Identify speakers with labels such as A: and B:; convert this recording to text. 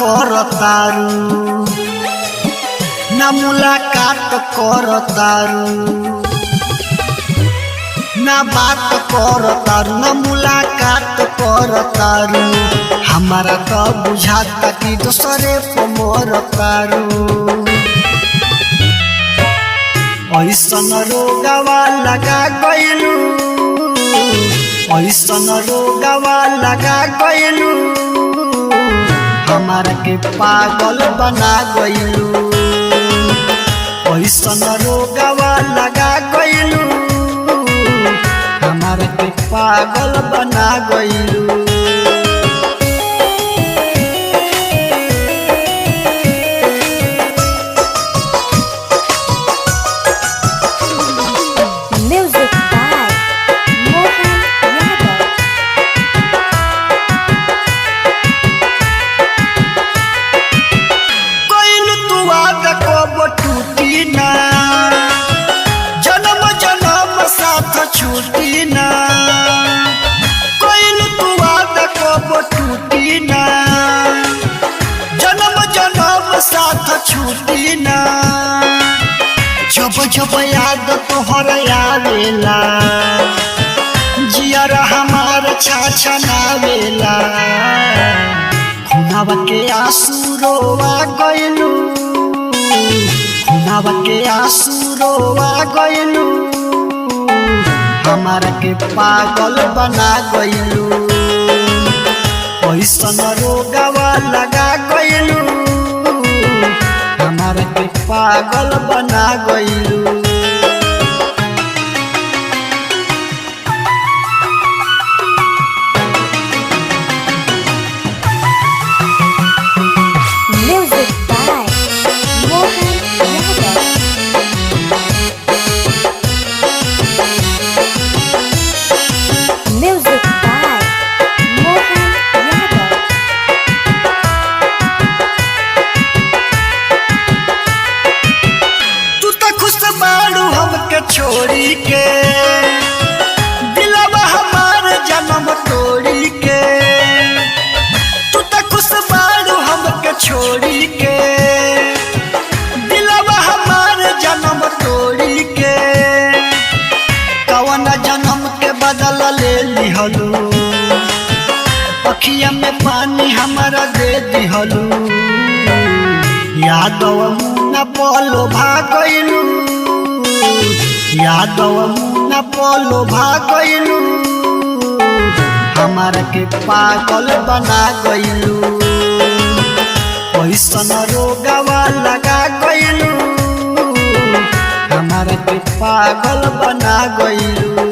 A: करतारू ना मुलाकात करतारू ना बात करतारू ना मुलाकात करतारू हमारा तो बुझाता कि दूसरे पे मरतारू ऐसन रोगवा लगा गइलू ऐसन रोगवा लगा गइलू हमारा के पागल बना गइलू ऐसन रोगवा लगा गइलू हमारा के पागल बना गइलू। छूटी ना कोई तू वादा को टूटी ना जन्म जन्म साथ छूटी ना जब जब याद तोहर आवेला जियर हमार छाछनावेला खुनावा के आंसू रोवा गइलू खुनावा के आंसू रोवा गइलू हमारा के पागल बना गइलू ऐसन रोगवा लगा गइलू हमारा के पागल बना गइलू। छोड़ी के दिलवा हमार जन्म तोड़ी के तू तो खुश बारू हमके छोड़ी के दिलवा हमार जन्म तोड़ी के कवन जन्म के बदल ले लिहलू अखिया में पानी हमारा दे दिहलू यादव मुन्ना पलो भागइलू यादव मुन्ना पलो भागइलू हमारा के पागल बना गइलू ऐसन रोगवा लगा गइलू हमारा के पागल बना गइलू।